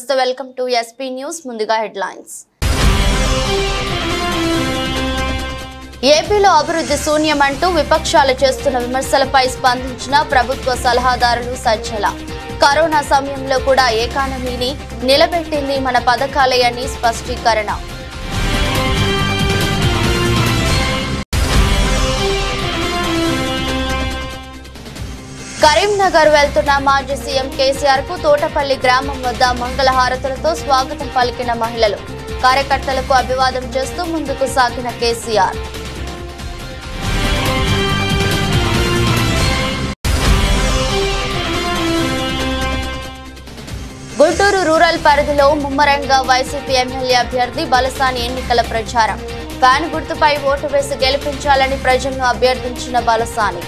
నమస్తే welcome to SP news ముందుగా headlines ఏపీలో అభివృద్ధి శూన్యమంటూ విపక్షాలు చేస్తున్న విమర్శలపై స్పందించిన ప్రభుత్వ సలహాదారులు సజ్జల కరోనా సమయంలో కూడా ఎకానమీని నిలబెట్టింది మన పథకాలే అని స్పష్టీకరణ కరీంనగర్ వెళ్తున్న మాజీ సీఎం కేసీఆర్ కు తోటపల్లి గ్రామం వద్ద మంగళహారతులతో స్వాగతం పలికిన మహిళలు కార్యకర్తలకు అభివాదం చేస్తూ ముందుకు సాగిన కేసీఆర్ గుంటూరు రూరల్ పరిధిలో ముమ్మరంగా వైసీపీ ఎమ్మెల్యే అభ్యర్థి బలసాని ఎన్నికల ప్రచారం ఫ్యాన్ గుర్తుపై ఓటు వేసి గెలిపించాలని ప్రజలను అభ్యర్థించిన బలసాని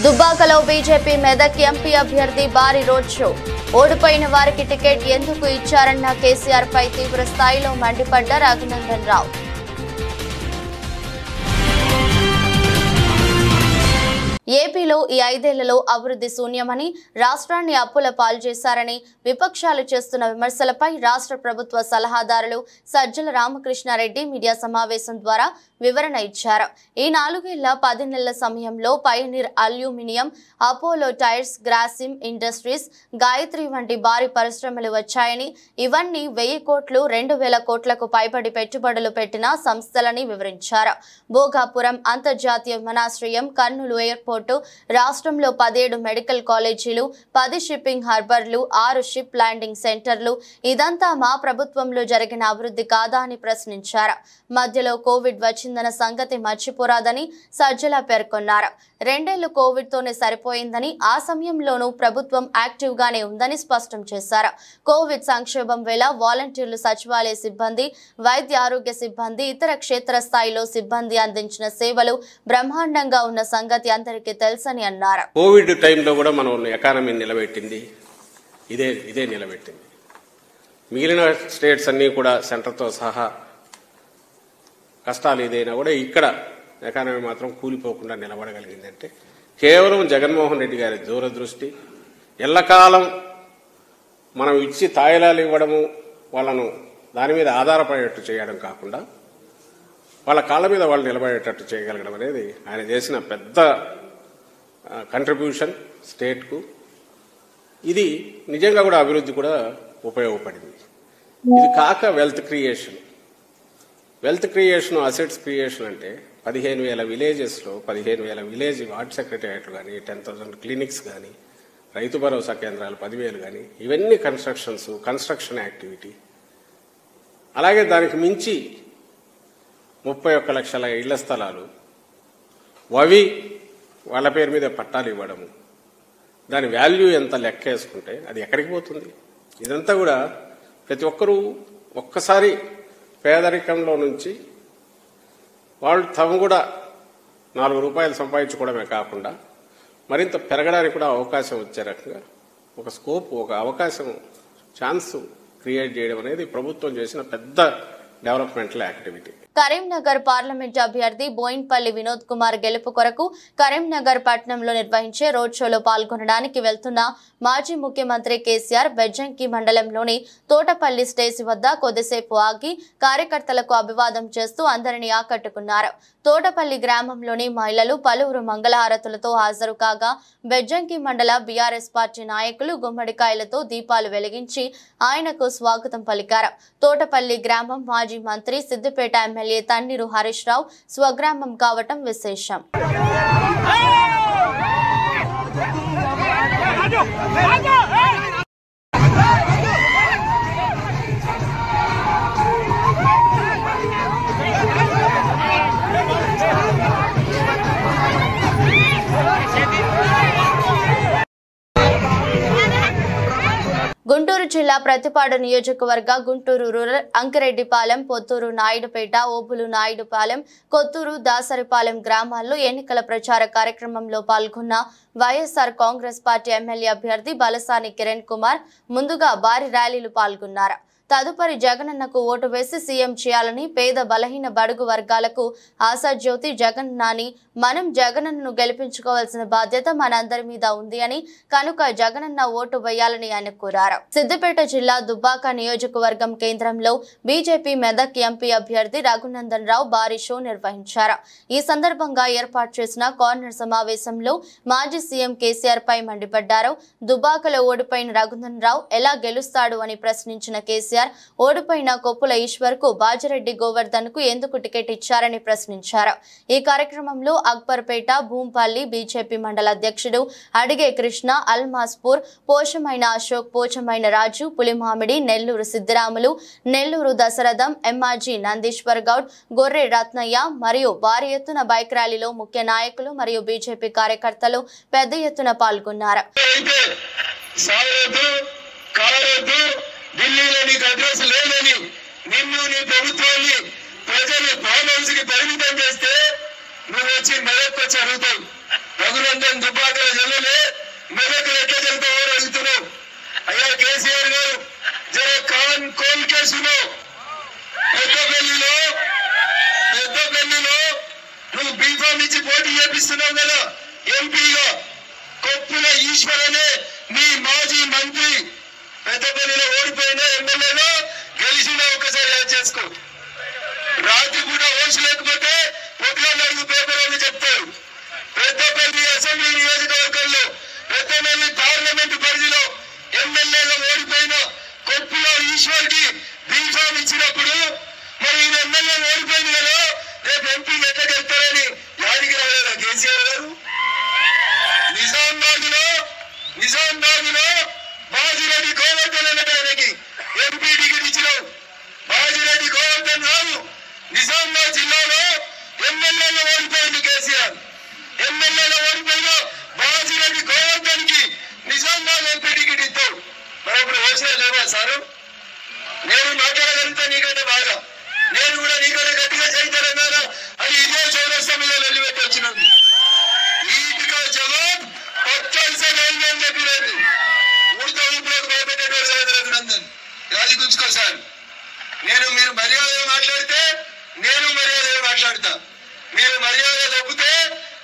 దుబ్బాకలో బీజేపీ మెదక్ ఎంపీ అభ్యర్థి భారీ రోడ్ షో ఓడిపోయిన వారికి టికెట్ ఎందుకు ఇచ్చారన్న కేసీఆర్ పై తీవ్ర స్థాయిలో మండిపడ్డ రఘునందన్ రావు ఏపీలో ఈ 5 ఏళ్లలో అభివృద్ధి శూన్యమని రాష్ట్రాన్ని అప్పుల పాలు చేశారని విపక్షాలు చేస్తున్న విమర్శలపై రాష్ట్ర ప్రభుత్వ సలహాదారులు సజ్జల రామకృష్ణారెడ్డి మీడియా సమావేశం ద్వారా వివరణ ఇచ్చారు. ఈ 4 ఏళ్ల 10 నెలల సమయంలో Pioneer aluminium, Apollo tyres, Grasim industries, Gayatri వంటి భారీ పరిశ్రమలు వచ్చాయని ఇవన్నీ 1000 కోట్లు 2000 కోట్లకు పైబడి పెట్టుబడులు పెట్టిన సంస్థలని వివరించారు. భోగాపురం అంతర్జాతీయ విమానాశ్రయం, కర్నూలు ఎయిర్పోర్టు, రాష్ట్రంలో 17 మెడికల్ కాలేజీలు, 10 షిప్పింగ్ హార్బర్లు, 6 షిప్ ల్యాండింగ్ సెంటర్లు ఇదంతా మా ప్రభుత్వంలో జరిగిన అభివృద్ధి కాదా అని ప్రశ్నించారు. మధ్యలో కోవిడ్ వచ్చిందన్న సంగతి మర్చిపోరాదని సజ్జల పేర్కొన్నారు. 2 ఏళ్లు కోవిడ్ తోనే సరిపోయిందని ఆ సమయంలోనూ ప్రభుత్వం యాక్టివ్ గానే ఉందని స్పష్టం చేశారు. కోవిడ్ సంక్షోభం వేళ వాలంటీర్లు, సచివాలయ సిబ్బంది, వైద్య ఆరోగ్య సిబ్బంది, ఇతర క్షేత్రస్థాయిలో సిబ్బంది అందించిన సేవలు బ్రహ్మాండంగా ఉన్న సంగతి అందరికీ తెలుసని అన్నారు. కోవిడ్ టైంలో కూడా మనం ఎకానమీని నిలబెట్టింది ఇదే నిలబెట్టింది. మిగిలిన స్టేట్స్ అన్ని కూడా సెంటర్తో సహా కష్టాలు ఏదైనా కూడా ఇక్కడ ఎకానమీ మాత్రం కూలిపోకుండా నిలబడగలిగిందంటే కేవలం జగన్మోహన్ రెడ్డి గారి దూరదృష్టి, ఎల్లకాలం మనం ఇచ్చి తాయిలాలు ఇవ్వడము, వాళ్ళను దాని మీద ఆధారపడేటట్టు చేయడం కాకుండా వాళ్ళ కాళ్ళ మీద వాళ్ళు నిలబడేటట్టు చేయగలగడం అనేది ఆయన చేసిన పెద్ద కంట్రిబ్యూషన్ స్టేట్కు. ఇది నిజంగా కూడా అభివృద్ధి కూడా ఉపయోగపడింది. ఇది కాక వెల్త్ క్రియేషన్, అసెట్స్ క్రియేషన్ అంటే 15,000 విలేజెస్లో 15,000 విలేజ్ వార్డ్ సెక్రటేరియట్లు కానీ, 10,000 క్లినిక్స్ కానీ, రైతు భరోసా కేంద్రాలు 10,000 కానీ, ఇవన్నీ కన్స్ట్రక్షన్ యాక్టివిటీ. అలాగే దానికి మించి 31 లక్షల ఇళ్ల స్థలాలు అవి వాళ్ళ పేరు మీద పట్టాలు ఇవ్వడము, దాని వాల్యూ ఎంత లెక్క వేసుకుంటే అది ఎక్కడికి పోతుంది? ఇదంతా కూడా ప్రతి ఒక్కరూ ఒక్కసారి పేదరికంలో నుంచి వాళ్ళు తాము కూడా 4 రూపాయలు సంపాదించుకోవడమే కాకుండా మరింత పెరగడానికి కూడా అవకాశం వచ్చే రకంగా ఒక స్కోప్, ఒక అవకాశం, ఛాన్స్ క్రియేట్ చేయడం అనేది ప్రభుత్వం చేసిన పెద్ద డెవలప్మెంటల్ యాక్టివిటీ. కరీంనగర్ పార్లమెంట్ అభ్యర్థి బోయిన్పల్లి వినోద్ కుమార్ గెలుపు కొరకు కరీంనగర్ పట్టణంలో నిర్వహించే రోడ్ షోలో పాల్గొనడానికి వెళ్తున్న మాజీ ముఖ్యమంత్రి కేసీఆర్ బెజ్జంకి మండలంలోని తోటపల్లి స్టేషన్ వద్ద కొద్దిసేపు ఆగి కార్యకర్తలకు అభివాదం చేస్తూ అందరినీ ఆకట్టుకున్నారు. తోటపల్లి గ్రామంలోని మహిళలు పలువురు మంగళహారతులతో హాజరు కాగా బెజ్జంకి మండల బీఆర్ఎస్ పార్టీ నాయకులు గుమ్మడికాయలతో దీపాలు వెలిగించి ఆయనకు స్వాగతం పలికారు. తోటపల్లి గ్రామం మాజీ మంత్రి సిద్దిపేట ఎమ్మెల్యే తన్నీరు హరీష్ రావు స్వగ్రామం కావటం విశేషం. గుంటూరు జిల్లా ప్రతిపాడు నియోజకవర్గ గుంటూరు రూరల్, అంకిరెడ్డిపాలెం, పొత్తూరు నాయుడుపేట, ఓబులు నాయుడుపాలెం, కొత్తూరు, దాసరిపాలెం గ్రామాల్లో ఎన్నికల ప్రచార కార్యక్రమంలో పాల్గొన్న వైఎస్ఆర్ కాంగ్రెస్ పార్టీ ఎమ్మెల్యే అభ్యర్థి బలసాని కిరణ్ కుమార్ ముందుగా భారీ ర్యాలీలు పాల్గొన్నారు. తదుపరి జగనన్నకు ఓటు వేసి సీఎం చేయాలని పేద బలహీన బడుగు వర్గాలకు ఆశాజ్యోతి జగనన్నని మనం జగనన్నను గెలిపించుకోవాల్సిన బాధ్యత మనందరి మీద ఉంది అని కనుక జగనన్న ఓటు వేయాలని ఆయన కోరారు. సిద్దిపేట జిల్లా దుబ్బాక నియోజకవర్గం కేంద్రంలో బీజేపీ మెదక్ ఎంపీ అభ్యర్థి రఘునందన్ రావు భారీ షో నిర్వహించారు. ఈ సందర్భంగా ఏర్పాటు చేసిన కార్నర్ సమావేశంలో మాజీ సీఎం కేసీఆర్ పై మండిపడ్డారు. దుబ్బాకలో ఓడిపోయిన రఘునందన్ రావు ఎలా గెలుస్తాడు అని ప్రశ్నించిన కేసీఆర్ ఓడిపోయిన కొప్పుల ఈశ్వర్ కు బాజిరెడ్డి గోవర్ధన్ కు ఎందుకు టికెట్ ఇచ్చారని ప్రశ్నించారు. ఈ కార్యక్రమంలో అక్బర్పేట భూంపల్లి బీజేపీ మండల అధ్యక్షుడు అడిగే కృష్ణ, అల్మాస్పూర్ పోషమైన అశోక్, పోచమైన రాజు, పులిమామిడి, నెల్లూరు సిద్దిరాములు, నెల్లూరు దశరథం, ఎంఆర్జీ నందీశ్వర్ గౌడ్, గొర్రె రత్నయ్య మరియు భారీ ఎత్తున బైక్ ర్యాలీలో ముఖ్య నాయకులు మరియు బీజేపీ కార్యకర్తలు పెద్ద ఎత్తున పాల్గొన్నారు. ఢిల్లీలో నీకు అడ్రస్ లేదని నిన్ను నీ ప్రభుత్వాన్ని ప్రజలు ఫామ్ హౌస్ కి పరిమితం చేస్తే నువ్వు వచ్చి మెదక్ వచ్చి అడుగుతావు. రఘునందన్ దుబ్బాకల జిల్లాలే మెదక్ ఎట్లా జరుగుతావో అడుగుతున్నావు. అయ్యా కేసీఆర్ గారు జర కాన్ కోల్ కేసులో పెద్దపల్లిలో నువ్వు బీఫామ్ ఇచ్చి పోటీ చేపిస్తున్నావు కదా ఎంపీగా. కొప్పుల ఈశ్వర్ అనే నీ మాజీ మంత్రి పెద్దపల్లిలో ఓడిపోయినా ఎమ్మెల్యేలో గెలిచినా ఒకసారి యాడ్ చేసుకో. రాత్రి కూడా ఓట్స్ లేకపోతే పొద్దుగాల అడుగు పేపర్ అని చెప్తారు. పెద్దపల్లి అసెంబ్లీ నియోజకవర్గంలో పెద్దపల్లి పార్లమెంటు పరిధిలో ఎమ్మెల్యేలో ఓడిపోయిన కొప్పుల ఈశ్వర్ కి బీఫామ్ ఇచ్చినప్పుడు మరి ఈయన ఎమ్మెల్యే ఓడిపోయింది కదా రేపు ఎంపీ ఎట్లా గెలుస్తారని యాదికి రాలేదా కేసీఆర్ గారు? నిజామాబాద్ లో బాజిరెడ్డి గోవర్ధన్ అనే ఆయనకి ఎంపీ టికెట్ ఇచ్చినావు. బాజిరెడ్డి గోవర్ధన్ రావు నిజామాబాద్ జిల్లాలో ఎమ్మెల్యేలో ఓడిపోయింది కేసీఆర్. ఎమ్మెల్యేలో ఓడిపోయిన బాజిరెడ్డి గోవర్ధన్ కి నిజామాబాద్ ఎంపీ టికెట్ ఇస్తావు. మరి ఇప్పుడు ఓసే లేవా సారు? నేను మాట్లాడగలుగుతా నీకంటే బాగా, నేను కూడా నీకంటే గట్టిగా చేయితానన్నారా అని ఇదే చౌరస్తా మీద నిలబెట్టి వచ్చినాను. నీటిగా జవాబు పచ్చని చెప్పినది ఉడత ఊపిలోకి భయపెట్టేటోడు సార్ రఘునందన్. అది గుంచుకో సార్. మీరు మర్యాద మాట్లాడితే నేను మర్యాద మాట్లాడతా. మీరు మర్యాద తప్పితే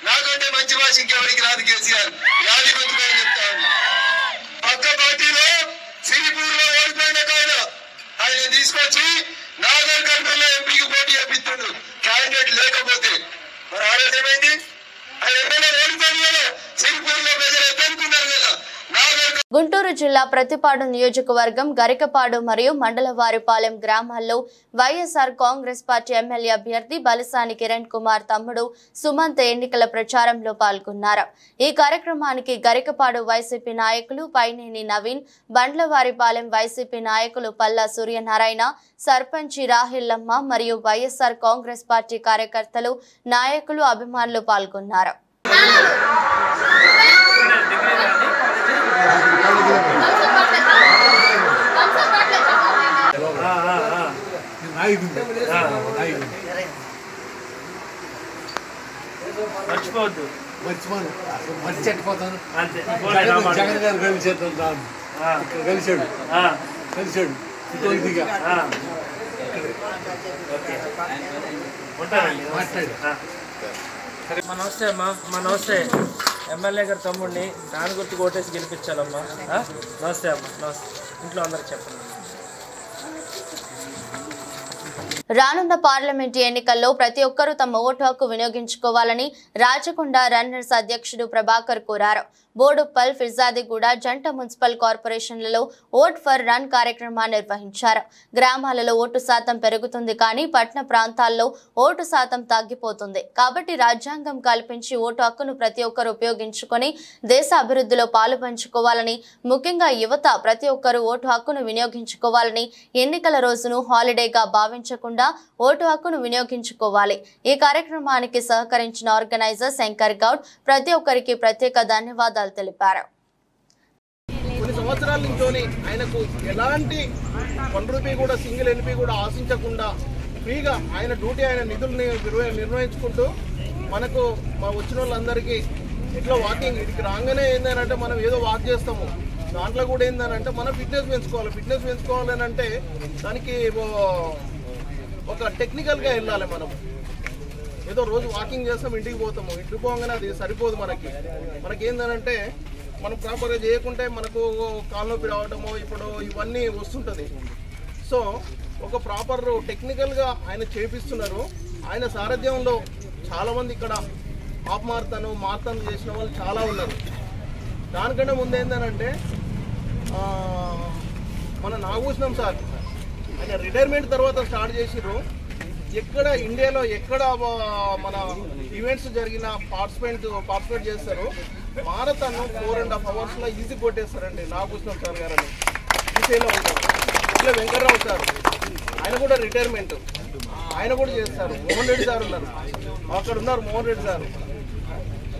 నాకంటే మంచి భాష ఇంకెవరికి రాదు కేసీఆర్. యాది గుంచుకొని చెప్తా ఉన్నా. పక్క పార్టీలో సిరిపూర్లో ఓడిపోయిన ఆయన తీసుకొచ్చి నాగర్ కర్నూలులో ఎంపీకి పోటీ చేపిస్తుండ్రు క్యాండిడేట్ లేకపోతే. మరి ఆ రోజు ఏమైంది? ఆయన ఎమ్మెల్యే ఓడిపోయింది కదా సిరిపూర్లో ప్రజలు ఎద్దనుకున్నారు కదా. గుంటూరు జిల్లా ప్రతిపాడు నియోజకవర్గం గరికపాడు మరియు మండలవారిపాలెం గ్రామాల్లో వైఎస్ఆర్ కాంగ్రెస్ పార్టీ ఎమ్మెల్యే అభ్యర్థి బలిసాని కిరణ్ కుమార్ తమ్ముడు సుమంత్ ఎన్నికల ప్రచారంలో పాల్గొన్నారు. ఈ కార్యక్రమానికి గరికపాడు వైసీపీ నాయకులు పైనేని నవీన్, బండ్లవారిపాలెం వైసీపీ నాయకులు పల్లా సూర్యనారాయణ, సర్పంచి రాహిల్లమ్మ మరియు వైఎస్ఆర్ కాంగ్రెస్ పార్టీ కార్యకర్తలు, నాయకులు, అభిమానులు పాల్గొన్నారు. మర్చిపోవద్దు, మర్చి చెట్టిపోతాను. జగన్ గారు కలిసేద్దాం, కలిసాడు ఇదిగా మాట్లాడు. నమస్తే అమ్మా. నమస్తే ఎమ్మెల్యే గారి తమ్ముడిని దాని గుర్తు ఓటేసి గెలిపించాలమ్మా. నమస్తే అమ్మా. నమస్తే. ఇంట్లో అందరికి చెప్పండి. రానున్న పార్లమెంటు ఎన్నికల్లో ప్రతి ఒక్కరూ తమ ఓటు హక్కు వినియోగించుకోవాలని రాచకొండ రన్నర్స్ అధ్యక్షుడు ప్రభాకర్ కోరారు. బోడుప్పల్, ఫిర్జాదిగూడ జంట మున్సిపల్ కార్పొరేషన్లలో ఓట్ ఫర్ రన్ కార్యక్రమాన్ని నిర్వహించారు. గ్రామాలలో ఓటు శాతం పెరుగుతుంది కానీ పట్టణ ప్రాంతాల్లో ఓటు శాతం తగ్గిపోతుంది. కాబట్టి రాజ్యాంగం కల్పించి ఓటు హక్కును ప్రతి ఒక్కరూ ఉపయోగించుకొని దేశ అభివృద్ధిలో పాలు పంచుకోవాలని, ముఖ్యంగా యువత ప్రతి ఒక్కరూ ఓటు హక్కును వినియోగించుకోవాలని, ఎన్నికల రోజును హాలిడేగా భావించకుండా ఓటు హక్కును వినియోగించుకోవాలి. ఈ కార్యక్రమానికి సహకరించిన ఆర్గనైజర్ శంకర్ గౌడ్ ప్రతి ఒక్కరికి ప్రత్యేక ధన్యవాదాలు తెలిపారు. కొన్ని సంవత్సరాల నుంచి ఆయనకు ఎలాంటి 1 రూపీ కూడా సింగిల్ ఎన్పీ కూడా ఆశించకుండా ఫ్రీగా ఆయన డ్యూటీ ఆయన నిధుల్ని నిర్వహించుకుంటూ మనకు మా వచ్చిన వాళ్ళందరికీ ఇట్లా వాకింగ్ ఇక్కడికి రాగానే ఏంటంటే మనం ఏదో వాక్ చేస్తాము. దాంట్లో కూడా ఏంటంటే మనం ఫిట్నెస్ పెంచుకోవాలని అంటే దానికి ఒక టెక్నికల్గా వెళ్ళాలి. మనం ఏదో రోజు వాకింగ్ చేస్తాం, ఇంటికి పోగానే అది సరిపోదు. మనకి ఏంటంటే మనం ప్రాపర్గా చేయకుంటే మనకు కాలు నొప్పి రావటము ఇప్పుడు ఇవన్నీ వస్తుంటుంది. సో ఒక ప్రాపర్ టెక్నికల్గా ఆయన చేపిస్తున్నారు. ఆయన సారథ్యంలో చాలామంది ఇక్కడ హాఫ్ మారథాన్ చేసిన వాళ్ళు చాలా ఉన్నారు. దానికంటే ముందు ఏంటంటే మన నాగభూషణం సార్ ఆయన రిటైర్మెంట్ తర్వాత స్టార్ట్ చేసిర్రు. ఎక్కడ ఇండియాలో ఎక్కడ మన ఈవెంట్స్ జరిగిన పార్టిసిపేట్ చేస్తారు. మారథాన్ 4.5 అవర్స్లో ఈజీ కొట్టేస్తారండి నాగభూషణం సార్ గారు అని ఈసీలో ఉంటారు. ఇట్లా వెంకట్రావు సార్ ఆయన కూడా రిటైర్మెంట్, ఆయన కూడా చేస్తారు. మోహన్ రెడ్డి సార్ ఉన్నారు, అక్కడ ఉన్నారు మోహన్ రెడ్డి సార్,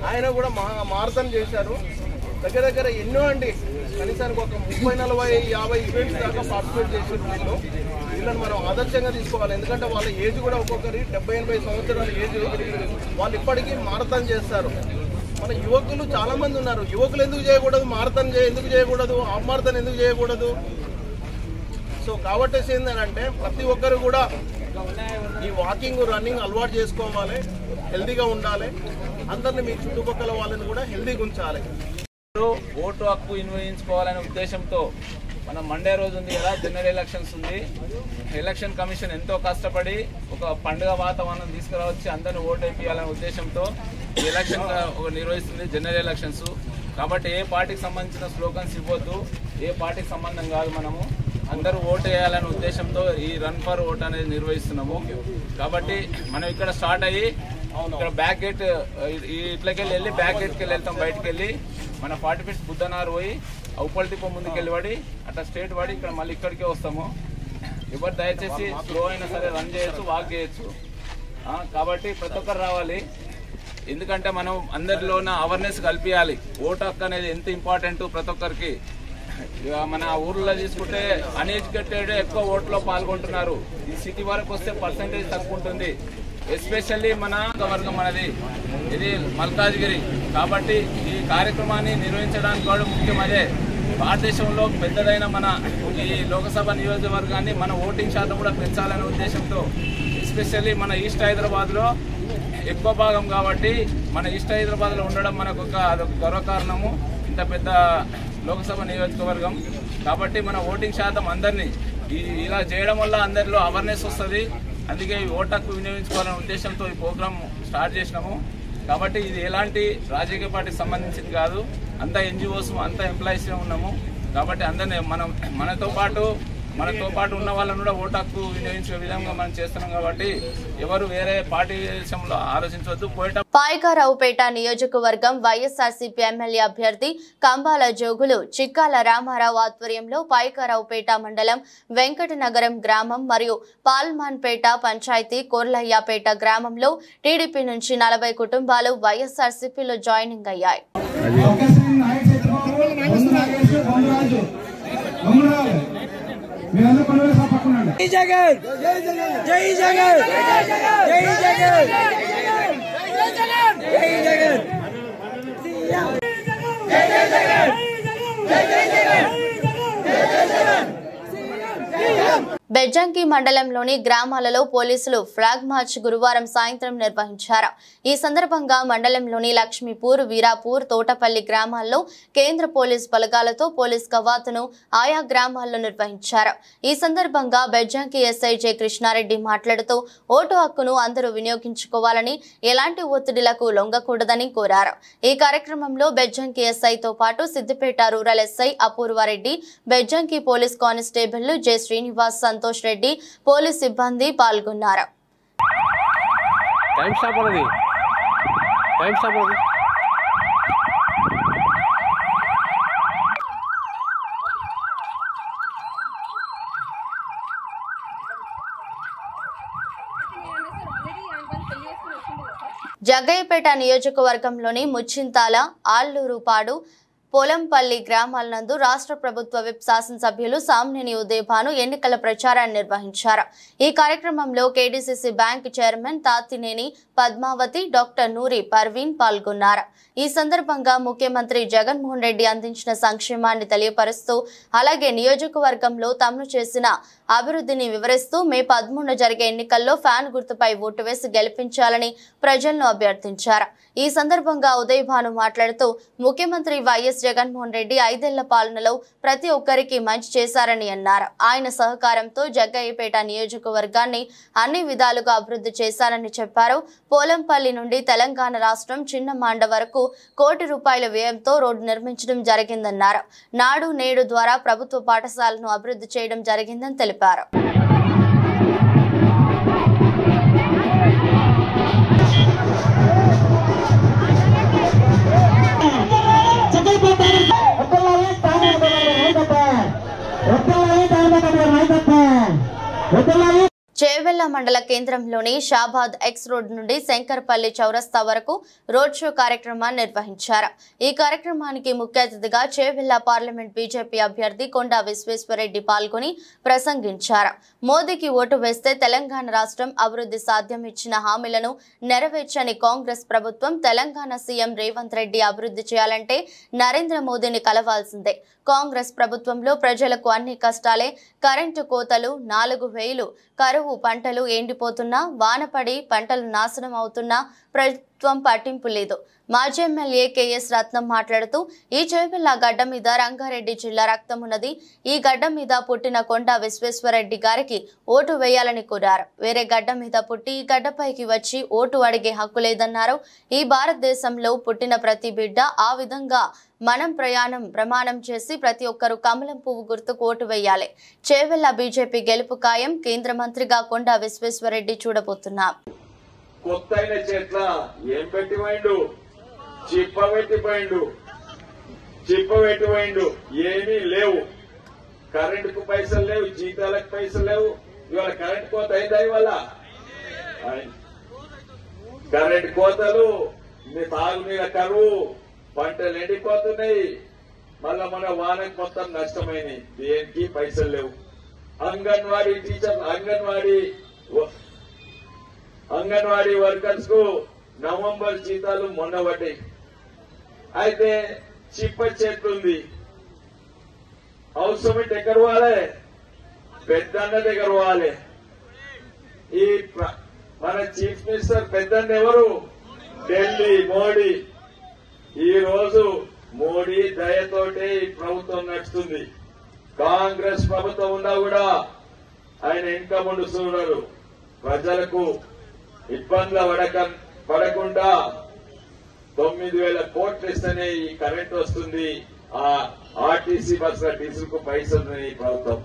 ఆయన కూడా మారథాన్ చేశారు. దగ్గర ఎన్నో అండి, కనీసానికి ఒక 30-40-50 ఈవెంట్స్ దాకా పార్టిసిపేట్ చేసారు. వీళ్ళని మనం ఆదర్శంగా తీసుకోవాలి. ఎందుకంటే వాళ్ళ ఏజ్ కూడా ఒక్కొక్కరి 70-80 సంవత్సరాల ఏజ్. వాళ్ళు ఇప్పటికీ మారథాన్ చేస్తారు. మన యువకులు చాలా మంది ఉన్నారు. యువకులు ఎందుకు చేయకూడదు, మారథాన్ ఎందుకు చేయకూడదు, హాఫ్ మారథాన్ ఎందుకు చేయకూడదు? సో కాబట్టి ఏంటంటే ప్రతి ఒక్కరు కూడా ఈ వాకింగ్ రన్నింగ్ అలవాటు చేసుకోవాలి, హెల్దీగా ఉండాలి. అందరినీ మీ చుట్టుపక్కల వాళ్ళని కూడా హెల్దీగా ఉంచాలి. ఓటు హక్కు వినియోగించుకోవాలనే ఉద్దేశంతో మనం మండే రోజు ఉంది కదా, జనరల్ ఎలక్షన్స్ ఉంది. ఎలక్షన్ కమిషన్ ఎంతో కష్టపడి ఒక పండుగ వాతావరణం తీసుకురావచ్చి అందరినీ ఓటు వేయించాలనే ఉద్దేశంతో ఈ ఎలక్షన్ నిర్వహిస్తుంది, జనరల్ ఎలక్షన్స్. కాబట్టి ఏ పార్టీకి సంబంధించిన స్లోగన్స్ ఇవ్వద్దు, ఏ పార్టీకి సంబంధం కాదు. మనము అందరూ ఓటు వేయాలనే ఉద్దేశంతో ఈ రన్ ఫర్ ఓట్ అనేది నిర్వహిస్తున్నాము. కాబట్టి మనం ఇక్కడ స్టార్ట్ అయ్యి ఇక్కడ బ్యాక్ గేట్ ఇట్లకెళ్ళి వెళ్ళి బ్యాక్ గేట్కి వెళ్తాం. బయటకు వెళ్ళి మన 40 ఫీట్స్ బుద్ధనారు పోయి ఉప్పల్ టిప్ప ముందుకెళ్ళి పడి అట్లా స్ట్రేట్ పడి ఇక్కడ మళ్ళీ ఇక్కడికే వస్తాము. ఎవరు దయచేసి స్లో అయినా సరే రన్ చేయొచ్చు, వాక్ చేయొచ్చు. కాబట్టి ప్రతి ఒక్కరు రావాలి. ఎందుకంటే మనం అందరిలోన అవేర్నెస్ కల్పించాలి. ఓటు హక్కు అనేది ఎంత ఇంపార్టెంట్ ప్రతి ఒక్కరికి. మన ఊర్లో తీసుకుంటే అన్ఎడ్యుకేటెడ్ ఎక్కువ ఓట్లో పాల్గొంటున్నారు. ఈ సిటీ వరకు వస్తే పర్సంటేజ్ తక్కువ ఉంటుంది. ఎస్పెషల్లీ మన వర్గం మనది, ఇది మల్కాజ్గిరి. కాబట్టి ఈ కార్యక్రమాన్ని నిర్వహించడానికి కూడా ముఖ్యం అదే. భారతదేశంలో పెద్దదైన మన ఈ లోకసభ నియోజకవర్గాన్ని మన ఓటింగ్ శాతం కూడా పెంచాలనే ఉద్దేశంతో ఎస్పెషల్లీ మన ఈస్ట్ హైదరాబాద్లో ఎక్కువ భాగం కాబట్టి మన ఈస్ట్ హైదరాబాద్లో ఉండడం మనకు అదొక గర్వకారణము. ఇంత పెద్ద లోకసభ నియోజకవర్గం కాబట్టి మన ఓటింగ్ శాతం అందరినీ ఇలా చేయడం వల్ల అందరిలో అవేర్నెస్ వస్తుంది. అందుకే ఈ ఓటు హక్కు వినియోగించుకోవాలనే ఉద్దేశంతో ఈ ప్రోగ్రామ్ స్టార్ట్ చేసినాము. కాబట్టి ఇది ఎలాంటి రాజకీయ పార్టీకి సంబంధించింది కాదు, అంతా ఎన్జిఓస్ అంతా ఎంప్లాయీస్ ఉన్నాము. కాబట్టి అందరినీ మనతో పాటు ఉన్న వాళ్ళని కూడా ఓటు హక్కు వినియోగించే విధంగా మనం చేస్తున్నాం. కాబట్టి ఎవరు వేరే పార్టీ విషయంలో ఆలోచించవద్దు. పాయకారావుపేట నియోజకవర్గం వైఎస్ఆర్సీపీ ఎమ్మెల్యే అభ్యర్థి కంబాల జోగులు చిక్కాల రామారావు ఆధ్వర్యంలో పాయకారావుపేట మండలం వెంకటనగరం గ్రామం మరియు పాల్మాన్పేట పంచాయతీ కోర్లయ్యాపేట గ్రామంలో టీడీపీ నుంచి 40 కుటుంబాలు వైఎస్ఆర్సీపీలో జాయినింగ్ అయ్యాయి. జై జగన్ జై జగన్ జై జగన్ జై జగన్ జై జగన్ జై జగన్ జై జగన్ జై జగన్ బెజ్జంకి మండలంలోని గ్రామాలలో పోలీసులు ఫ్లాగ్ మార్చ్ గురువారం సాయంత్రం నిర్వహించారు. ఈ సందర్భంగా మండలంలోని లక్ష్మీపూర్, వీరాపూర్, తోటపల్లి గ్రామాల్లో కేంద్ర పోలీస్ బలగాలతో పోలీస్ కవాతును ఆయా గ్రామాల్లో నిర్వహించారు. ఈ సందర్భంగా బెజ్జంకి ఎస్ఐ జె కృష్ణారెడ్డి మాట్లాడుతూ ఓటు హక్కును అందరూ వినియోగించుకోవాలని, ఎలాంటి ఒత్తిడిలకు లొంగకూడదని కోరారు. ఈ కార్యక్రమంలో బెజ్జంకి ఎస్ఐతో పాటు Siddipet rural SI Apoorva Reddy, Bejjanki police constable J Srinivas, Santosh Reddy, police సిబ్బంది పాల్గొన్నారు. జగ్గయ్యపేట నియోజకవర్గంలోని ముచ్చింతాల, ఆళ్లూరుపాడు, పోలంపల్లి గ్రామాల నందు రాష్ట్ర ప్రభుత్వ విప్ శాసనసభ్యులు సామ్నేని ఉదయభాను ఎన్నికల ప్రచారాన్ని నిర్వహించారు. ఈ కార్యక్రమంలో KDCC bank chairman Tatineni Padmavathi, doctor Noori Parveen పాల్గొన్నారు. ఈ సందర్భంగా ముఖ్యమంత్రి జగన్మోహన్ రెడ్డి అందించిన సంక్షేమాన్ని తెలియపరుస్తూ అలాగే నియోజకవర్గంలో తాము చేసిన అభివృద్ధిని వివరిస్తూ మే 13 జరిగే ఎన్నికల్లో ఫ్యాన్ గుర్తుపై ఓటు వేసి గెలిపించాలని ప్రజలను అభ్యర్థించారు. ఈ సందర్భంగా ఉదయభాను మాట్లాడుతూ ముఖ్యమంత్రి వైఎస్ జగన్మోహన్ రెడ్డి 5 ఏళ్ల పాలనలో ప్రతి ఒక్కరికి మంచి చేశారని అన్నారు. ఆయన సహకారంతో జగ్గయ్యపేట నియోజకవర్గాన్ని అన్ని విధాలుగా అభివృద్ధి చేశారని చెప్పారు. పోలంపల్లి నుండి తెలంగాణ రాష్ట్రం చిన్న మాండ వరకు ₹1 కోటి వ్యయంతో రోడ్డు నిర్మించడం జరిగిందన్నారు. నాడు నేడు ద్వారా ప్రభుత్వ పాఠశాలను అభివృద్ధి చేయడం జరిగిందని తెలిపారు. చేవెళ్ల మండల కేంద్రంలోని షాబాద్ ఎక్స్ రోడ్ నుండి శంకర్పల్లి చౌరస్తా వరకు రోడ్ షో కార్యక్రమాన్ని నిర్వహించారు. ఈ కార్యక్రమానికి ముఖ్య అతిథిగా చేవెళ్ల పార్లమెంట్ బీజేపీ అభ్యర్థి కొండా విశ్వేశ్వరరెడ్డి పాల్గొని ప్రసంగించారు. మోదీకి ఓటు వేస్తే తెలంగాణ రాష్ట్రం అభివృద్ధి సాధ్యం, ఇచ్చిన హామీలను నెరవేర్చని కాంగ్రెస్ ప్రభుత్వం తెలంగాణ సీఎం రేవంత్ రెడ్డి అభివృద్ధి చేయాలంటే నరేంద్ర మోదీని కలవాల్సిందే. కాంగ్రెస్ ప్రభుత్వంలో ప్రజలకు అన్ని కష్టాలే, కరెంటు కోతలు, 4000 కరువు, పంటలు ఎండిపోతున్నా, వానపడి పంటలు నాశనం అవుతున్నా ప్రభుత్వం పట్టింపు లేదు. మాజీ ఎమ్మెల్యే కేఎస్ రత్నం మాట్లాడుతూ ఈ చేవెళ్ల గడ్డ మీద రంగారెడ్డి జిల్లా రక్తం ఉన్నది. ఈ గడ్డ మీద పుట్టిన కొండా విశ్వేశ్వరరెడ్డి గారికి ఓటు వేయాలని కోరారు. వేరే గడ్డ మీద పుట్టి ఈ గడ్డపైకి వచ్చి ఓటు అడిగే హక్కు లేదన్నారు. ఈ భారతదేశంలో పుట్టిన ప్రతి బిడ్డ ఆ విధంగా మనం ప్రమాణం చేసి ప్రతి ఒక్కరూ కమలం పువ్వు గుర్తుకు ఓటు వేయాలి. చేవెళ్ల బీజేపీ గెలుపు ఖాయం. కేంద్ర మంత్రిగా కొండా విశ్వేశ్వరరెడ్డి చూడబోతున్నాం. కొత్త చేట్ల ఏం పెట్టిపోయిండు, చిప్ప పెట్టిపోయిండు, ఏమీ లేవు. కరెంటుకు పైసలు లేవు, జీతాలకు పైసలు లేవు. ఇవాళ కరెంట్ కోత అయిందా? ఇవాళ కరెంట్ కోతలు, తాగునీళ్ళ కరువు, పంటలు ఎండిపోతున్నాయి. మళ్ళా మన వానకు మొత్తం నష్టమైనవి. దేనికి పైసలు లేవు. అంగన్వాడీ టీచర్, అంగన్వాడీ వర్కర్స్ కు నవంబర్ జీతాలు మొన్న పడ్డాయి. అయితే చిప్ప చేతుంది. అవసరం ఎక్కడ పోవాలి? పెద్దన్న దగ్గర పోవాలి. ఈ మన చీఫ్ మినిస్టర్ పెద్దన్న ఎవరు? ఢిల్లీ మోడీ. ఈ రోజు మోడీ దయతోటే ఈ ప్రభుత్వం నడుస్తుంది. కాంగ్రెస్ ప్రభుత్వం ఉన్నా కూడా ఆయన ఇంకా ముందు చూడరు. ప్రజలకు ఇబ్బందులు పడకుండా 9,000 కోట్లు ఇస్తేనే ఈ కరెంట్ వస్తుంది. ఆ ఆర్టీసీ బస్సుల డీజిల్కు పైసలు ఈ ప్రభుత్వం.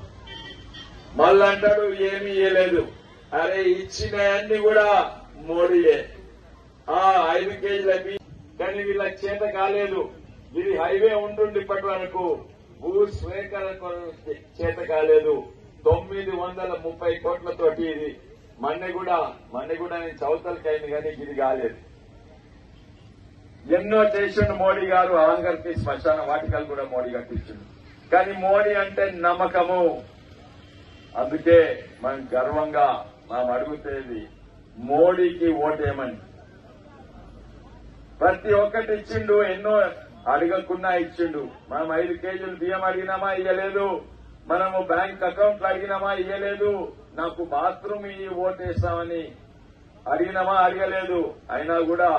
మళ్ళీ అంటాడు ఏమీ ఇయ్యలేదు. అరే ఇచ్చిన అన్ని కూడా మోడీయే. 5 కేజీల కానీ వీళ్ళకి చేత కాలేదు. ఇది హైవే ఉంటుండి ఇప్పటి వరకు భూ స్వీకరణ చేత కాలేదు. 930 కోట్లతోటి ఇది మొన్న కూడా నేను చౌతలకి అయింది కానీ ఇది కాలేదు. ఎన్నో చేసిండు మోడీ గారు. ఆంగర్కి శ్మశాన వాటికలు కూడా మోడీ కట్టించిండు. కానీ మోడీ అంటే నమ్మకము. అందుకే మనం గర్వంగా మనం అడుగుతేది మోడీకి ఓటేమని. ప్రతి ఒక్కటి ఇచ్చిండు. ఎన్నో అడగకుండా ఇచ్చిండు. మనం 5 కేజీలు బియ్యం అడిగినామా? ఇయ్యలేదు. మనము బ్యాంక్ అకౌంట్లు అడిగినామా? ఇయ్యలేదు. నాకు బాత్రూమ్ ఓటేస్తామని అడిగినామా? అడగలేదు. అయినా కూడా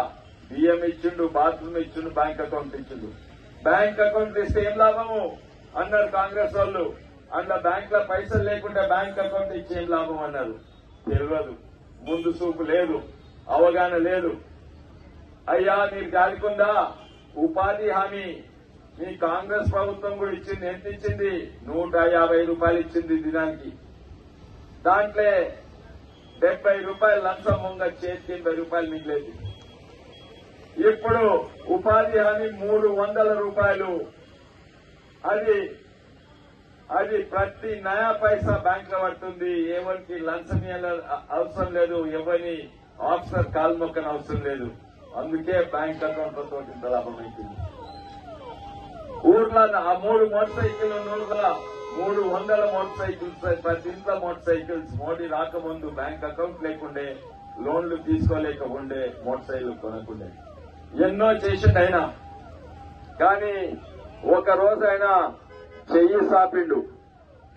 బియ్యం ఇచ్చిండు, బాత్రూమ్ ఇచ్చిండు, బ్యాంక్ అకౌంట్ ఇచ్చిండు. బ్యాంక్ అకౌంట్ ఇస్తే ఏం లాభము అన్నారు కాంగ్రెస్ వాళ్ళు. అందులో బ్యాంక్ లో పైసలు లేకుండా బ్యాంక్ అకౌంట్ ఇచ్చి ఏం లాభం అన్నారు. తెలియదు. ముందు చూపు లేదు, అవగాహన లేదు. అయ్యా మీరు గాలికుందా? ఉపాధి హామీ మీ కాంగ్రెస్ ప్రభుత్వం కూడా ఇచ్చింది. ఎంత ఇచ్చింది? ₹150 ఇచ్చింది దినానికి. దాంట్లో ₹70 లంచం ముంగ చేతికి ₹80 మిగిలేదు. ఇప్పుడు ఉపాధి హామీ ₹300. అది ప్రతి నయా పైసా బ్యాంక్ లో పడుతుంది. ఎవరికి లంచం అవసరం లేదు, ఎవరిని ఆఫీసర్ కాలు మొక్కన అవసరం లేదు. అందుకే బ్యాంక్ అకౌంట్లతో ఇంత లాభం అవుతుంది. ఊర్లో ఆ 3 మోటార్ సైకిల్ నూలుగా 300 మోటార్ సైకిల్స్, ప్రతి ఇంట్లో మోటార్ సైకిల్స్. మోడీ రాకముందు బ్యాంక్ అకౌంట్ లేకుండే, లోన్లు తీసుకోలేక ఉండే, మోటార్ సైకిల్ కొనకుండే. ఎన్నో చేసిండు ఆయన. కానీ ఒక రోజు ఆయన చెయ్యి సాపిండు,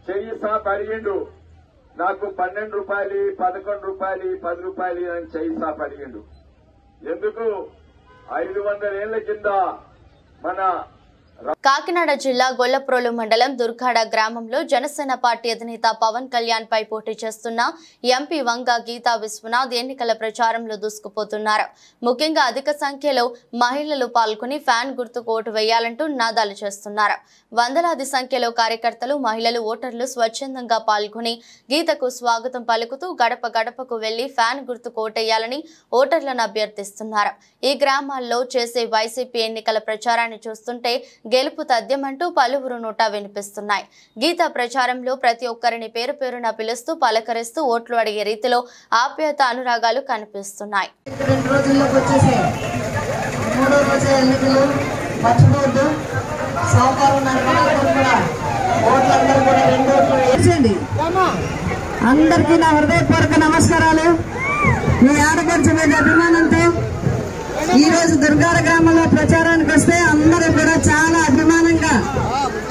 చెయ్యి సాపి అడిగిండు, నాకు 12 రూపాయలు, 11 రూపాయలు, 10 రూపాయలు అని చెయ్యి సాపి అడిగిండు. ఎందుకు? 500 ఏళ్ల కింద మన కాకినాడ జిల్లా గొల్లప్రోలు మండలం దుర్గాడ గ్రామంలో జనసేన పార్టీ అధినేత పవన్ కళ్యాణ్ పై పోటీ చేస్తున్న ఎంపీ వంగ గీతా విశ్వనాథ్ ఎన్నికల ప్రచారంలో దూసుకుపోతున్నారు. ముఖ్యంగా అధిక సంఖ్యలో మహిళలు పాల్గొని ఫ్యాన్ గుర్తుకు ఓటు వేయాలంటూ నినాదాలు చేస్తున్నారు. వందలాది సంఖ్యలో కార్యకర్తలు, మహిళలు, ఓటర్లు స్వచ్ఛందంగా పాల్గొని గీతకు స్వాగతం పలుకుతూ గడప గడపకు వెళ్లి ఫ్యాన్ గుర్తుకు ఓటేయాలని ఓటర్లను అభ్యర్థిస్తున్నారు. ఈ గ్రామాల్లో చేసే వైసీపీ ఎన్నికల ప్రచారాన్ని చూస్తుంటే గెలుపు తథ్యమంటూ పలువురు నోటా వినిపిస్తున్నాయి. గీతా ప్రచారంలో ప్రతి ఒక్కరిని పేరు పేరున పిలుస్తూ పలకరిస్తూ ఓట్లు అడిగే రీతిలో ఆప్యాయత, అనురాగాలు కనిపిస్తున్నాయి. 2 రోజుల్లోకి వచ్చేసాయి. 3వ రోజు ఎన్నికలు మర్చిపోవద్దు. సహకారం కూడా ఓట్లందరూ కూడా 2 ఓట్లు వేసేయండి. అందరికీ నా హృదయపూర్వక నమస్కారాలు. మీ ఆడపడుచు మీద అభిమానంతో ఈ రోజు దుర్గాడ గ్రామంలో ప్రచారానికి వస్తే అందరూ కూడా చాలా అభిమానంగా,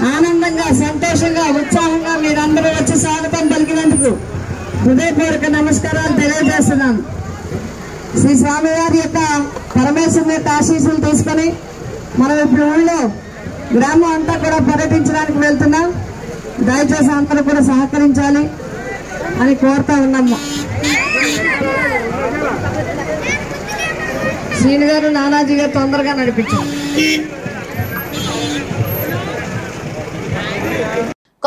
ఆనందంగా, సంతోషంగా, ఉత్సాహంగా మీరందరూ వచ్చి స్వాగతం పలికినందుకు హృదయపూర్వక నమస్కారాలు తెలియజేస్తున్నాను. శ్రీ స్వామివారి యొక్క పరమేశ్వరుని యొక్క ఆశీస్సులు తీసుకొని మనం ఇప్పుడు ఊళ్ళో గ్రామం అంతా కూడా పర్యటించడానికి వెళ్తున్నాం. దయచేసి అందరూ కూడా సహకరించాలి అని కోరుతా ఉన్నాము. శ్రీను గారు, నానాజీ గారు తొందరగా నడిపించారు.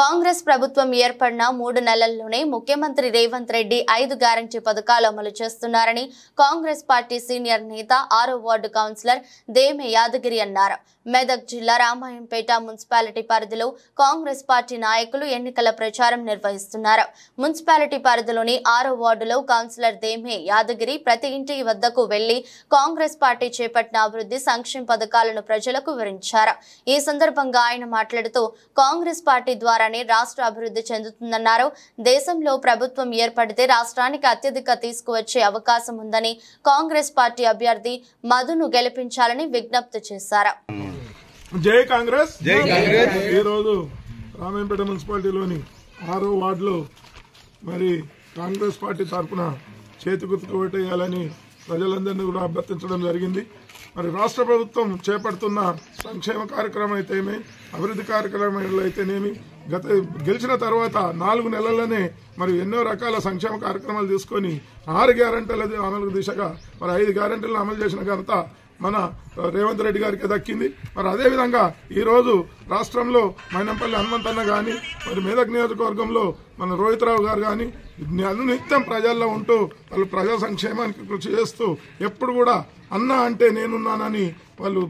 కాంగ్రెస్ ప్రభుత్వం ఏర్పడిన 3 నెలల్లోనే ముఖ్యమంత్రి రేవంత్ రెడ్డి 5 గ్యారంటీ పథకాలు అమలు చేస్తున్నారని కాంగ్రెస్ పార్టీ సీనియర్ నేత 6వ వార్డు కౌన్సిలర్ దేమె యాదగిరి అన్నారు. మెదక్ జిల్లా రామాయంపేట మున్సిపాలిటీ పరిధిలో కాంగ్రెస్ పార్టీ నాయకులు ఎన్నికల ప్రచారం నిర్వహిస్తున్నారు. మున్సిపాలిటీ పరిధిలోని 6వ వార్డులో కౌన్సిలర్ దేమె యాదగిరి ప్రతి ఇంటి వద్దకు వెళ్లి కాంగ్రెస్ పార్టీ చేపట్టిన అభివృద్ధి సంక్షేమ పథకాలను ప్రజలకు వివరించారు. ఈ సందర్భంగా ఆయన మాట్లాడుతూ కాంగ్రెస్ పార్టీ ద్వారా రాష్ట్ర అభివృద్ధి చెందుతుందన్నారు. దేశంలో ప్రభుత్వం ఏర్పడితే రాష్ట్రానికి అత్యధిక తీసుకువచ్చే అవకాశం ఉందని కాంగ్రెస్ పార్టీ అభ్యర్థి మధును గెలిపించాలని విజ్ఞప్తి చేశారు. జై కాంగ్రెస్. జై కాంగ్రెస్. ఈ రోజు రామాయంపేట మున్సిపాలిటీలోని 6వ వార్డులో మరి కాంగ్రెస్ పార్టీ తరఫున చేతి గుర్తుకు ఓటేయాలని ప్రజలందరినీ కూడా అభ్యర్థించడం జరిగింది. మరి రాష్ట్ర ప్రభుత్వం చేపడుతున్న సంక్షేమ కార్యక్రమం అయితేనేమి, అభివృద్ధి కార్యక్రమాలు అయితేనేమి, గెలిచిన తర్వాత 4 నెలల్లోనే మరి ఎన్నో రకాల సంక్షేమ కార్యక్రమాలు తీసుకొని 6 గ్యారెంటీల అమలు దిశగా మరి 5 గ్యారెంటీలను అమలు చేసిన ఘనత మన రేవంత్ రెడ్డి గారికి దక్కింది. మరి అదేవిధంగా ఈరోజు రాష్ట్రంలో మైనంపల్లి హనుమంతన్న కానీ, మరి మెదక్ నియోజకవర్గంలో మన రోహిత్ రావు గారు కానీ అనునిత్యం ప్రజల్లో ఉంటూ వాళ్ళు ప్రజా సంక్షేమానికి కృషి చేస్తూ ఎప్పుడు కూడా అన్న అంటే నేనున్నానని వాళ్ళు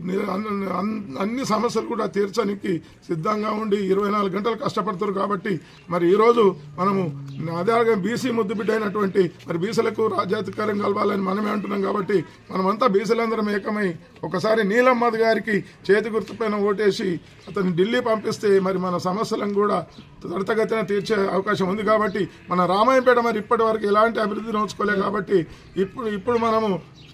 అన్ని సమస్యలు కూడా తీర్చడానికి సిద్ధంగా ఉండి 24 గంటలు కష్టపడుతారు. కాబట్టి మరి ఈరోజు మనము అదే బీసీ ముద్దుబిడ్డ అయినటువంటి మరి బీసీలకు రాజ్యాధికారం కలవాలని మనమే అంటున్నాం. కాబట్టి మనమంతా బీసీలందరం ఏకమై ఒకసారి నీలమ్మద్ గారికి చేతి గుర్తుపైన ఓటేసి అతన్ని ఢిల్లీ పంపిస్తే మరి మన సమస్యలను కూడా త్వరితగతిన తీర్చే అవకాశం ఉంది. కాబట్టి మన రామాయంపేట మరి ఇప్పటి వరకు ఎలాంటి అభివృద్ధి నోచుకోలేదు. కాబట్టి ఇప్పుడు మనము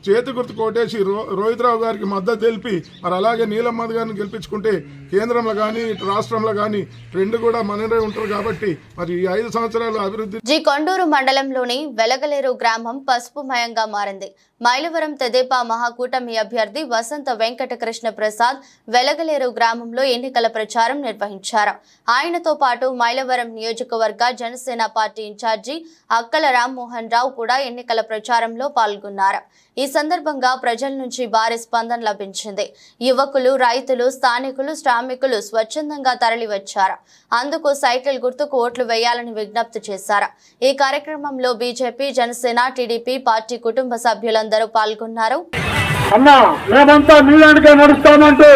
చేతి గుర్తు కోటేసి రోహిత్ రావు గారికి మద్దతు తెలిపి మరి అలాగే నీలమ్మద్ గారిని గెలిపించుకుంటే కేంద్రంలో కానీ రాష్ట్రంలో కానీ 2 కూడా మననే ఉంటారు. కాబట్టి మరి ఈ 5 సంవత్సరాలు అభివృద్ధి. జి కొండూరు మండలంలోని వెలగలేరు గ్రామం పసుపుమయంగా మారింది. మైలవరం తెదేపా మహాకూటమి అభ్యర్థి వసంత వెంకట కృష్ణ ప్రసాద్ వెలగలేరు గ్రామంలో ఎన్నికల ప్రచారం నిర్వహించారు. ఆయనతో పాటు మైలవరం నియోజకవర్గ జనసేన పార్టీ ఇన్ఛార్జి అక్కల రామ్మోహన్ రావు కూడా ఎన్నికల ప్రచారంలో పాల్గొన్నారు. ఈ సందర్భంగా ప్రజల నుంచి భారీ స్పందన లభించింది. యువకులు, రైతులు, స్థానికులు, శ్రామికులు స్వచ్ఛందంగా తరలివచ్చారు. అందుకు సైకిల్ గుర్తుకు ఓట్లు వేయాలని విజ్ఞప్తి చేశారు. ఈ కార్యక్రమంలో బీజేపీ, జనసేన, టీడీపీ పార్టీ కుటుంబ సభ్యులందరూ పాల్గొన్నారు. అన్నా మేమంతా నీలాంటిగా నడుస్తామంటూ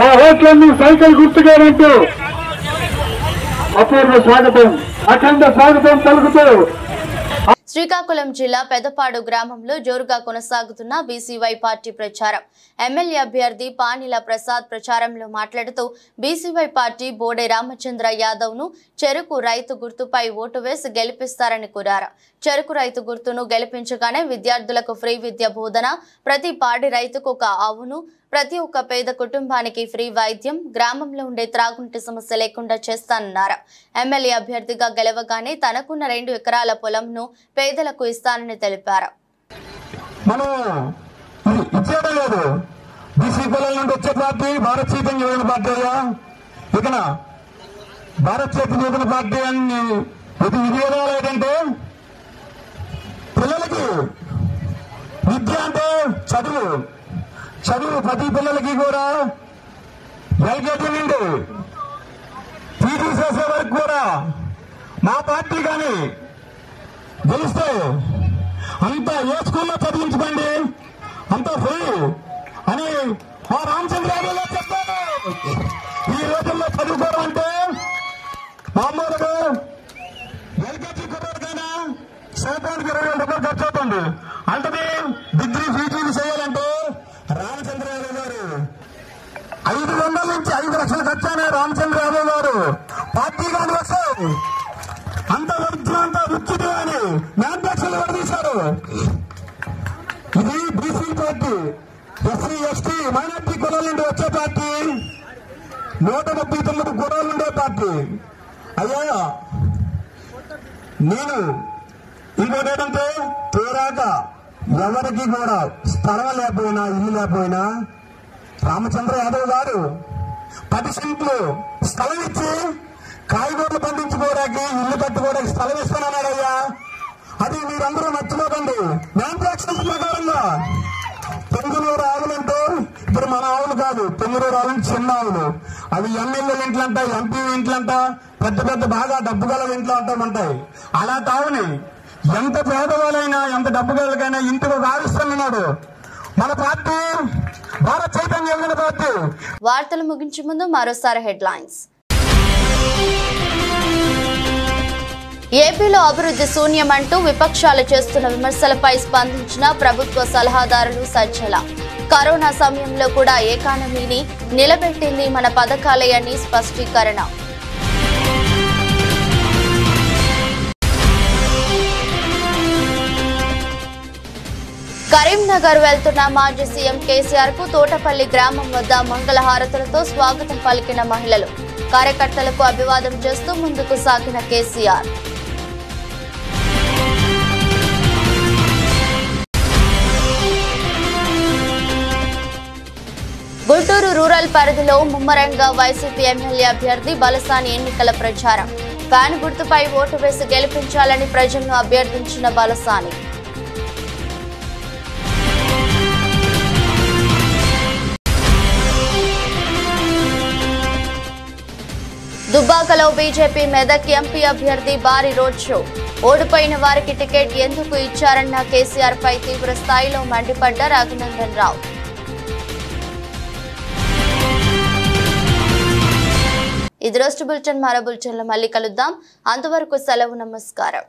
మా ఓట్లన్నీ సైకిల్ గుర్తుకేనంటూ అపూర్వ స్వాగతం, అఖండ స్వాగతం పలుకుతూ శ్రీకాకుళం జిల్లా పెదపాడు గ్రామంలో జోరుగా కొనసాగుతున్న బీసీవై పార్టీ ప్రచారం. ఎమ్మెల్యే అభ్యర్థి పానీల ప్రసాద్ ప్రచారంలో మాట్లాడుతూ బీసీవై పార్టీ బోడే రామచంద్ర యాదవ్ ను చెరుకు రైతు గుర్తుపై ఓటు వేసి గెలిపిస్తారని కోరారు. చెరుకు రైతు గుర్తును గెలిపించగానే విద్యార్థులకు ఫ్రీ విద్య బోధన, ప్రతి పాడి రైతుకు ఒక ఆవును, ప్రతి ఒక్క పేద కుటుంబానికి ఫ్రీ వైద్యం, గ్రామంలో ఉండే త్రాగునీటి సమస్య లేకుండా చేస్తానన్నారు. ఎమ్మెల్యే అభ్యర్థిగా గెలవగానే తనకున్న 2 ఎకరాల పొలంను పేదలకు ఇస్తానని తెలిపారు. చదువు ప్రతి పిల్లలకి కూడా ఎల్కేజీ నుండి పీజీ చేసే వరకు కూడా మా పార్టీ కానీ గెలిస్తే అంతా ఏ స్కూల్లో చదివించుకోండి, అంతా ఫ్రీ అని మా రామచంద్ర యాదవ్ గారు చెప్తారు. ఈ రోజుల్లో చదువుకోవడం అంటే మామూలుగా ఎల్కేజీ కుర్రాడికైనా సంవత్సరానికి 20,000 రూపాయలు ఖర్చు అవుతుంది. అంటే డిగ్రీ పీజీలు చేయాలంటే రామచంద్ర యాదవ్ గారు 500 నుంచి 5 లక్షలు ఖర్చు రామచంద్ర యాదవ్ గారు పార్టీ కానీ వస్తారు. అంత అంత ఉచితం అని మ్యానుఫ్యాక్చర్లు కూడా తీశారు. ఇది BC party, SC ST minority కులాల నుండి వచ్చే పార్టీ, 139 కులాల నుండే పార్టీ. అయ్యా నేను ఇంకోటి ఏంటంటే తీరాక ఎవరికి కూడా స్థలం లేకపోయినా ఇల్లు లేకపోయినా రామచంద్ర యాదవ్ గారు 10 సెంట్లు స్థలం ఇచ్చి కాయగూరలు పండించుకోవడానికి, ఇల్లు కట్టుకోవడానికి స్థలం ఇస్తానన్నాడు. అయ్యా అది మీరందరూ మర్చిపోకండి. మ్యానుఫ్యాక్చరింగ్ ప్రకారంగా పొంగులూరు ఆవులంటే ఇప్పుడు మన ఆవులు కాదు, పొంగులూరు ఆవులు చిన్న ఆవులు. అవి ఎమ్మెల్యేల ఇంట్లంట, ఎంపీ ఇంట్లంట, పెద్ద పెద్ద బాగా డబ్బు గల ఇంట్లో ఉంటాయి. అలా తావుని ఎంత పేదవాళ్ళైనా ఎంత డబ్బు గలకైనా ఇంటికి ఒక ఆవిస్తున్నాడు మన పార్టీ, భారత చైతన్య యువజన పార్టీ. వార్తలు ముగించే ముందు మరోసారి హెడ్లైన్స్. ఏపీలో అభివృద్ధి శూన్యమంటూ విపక్షాలు చేస్తున్న విమర్శలపై స్పందించిన ప్రభుత్వ సలహాదారులు సజ్జల. కరోనా సమయంలో కూడా ఎకానమీని నిలబెట్టింది మన పథకాలే అని స్పష్టీకరణ. కరీంనగర్ వెళ్తున్న మాజీ సీఎం కేసీఆర్ కు తోటపల్లి గ్రామం వద్ద మంగళహారతులతో స్వాగతం పలికిన మహిళలు. కార్యకర్తలకు అభివాదం చేస్తూ ముందుకు సాగిన కేసీఆర్. గుంటూరు రూరల్ పరిధిలో ముమ్మరంగా వైసీపీ ఎమ్మెల్యే అభ్యర్థి బలసాని ఎన్నికల ప్రచారం. ఫ్యాన్ గుర్తుపై ఓటు వేసి గెలిపించాలని ప్రజలను అభ్యర్థించిన బలసాని. దుబ్బాకలో బీజేపీ మెదక్ ఎంపీ అభ్యర్థి భారీ రోడ్ షో. ఓడిపోయిన వారికి టికెట్ ఎందుకు ఇచ్చారన్న కేసీఆర్ పై తీవ్ర స్థాయిలో మండిపడ్డ రఘునందన్ రావు. ఇది రోజు బులెటిన్. మరో బులెటిన్లో మళ్ళీ కలుద్దాం. అంతవరకు సెలవు. నమస్కారం.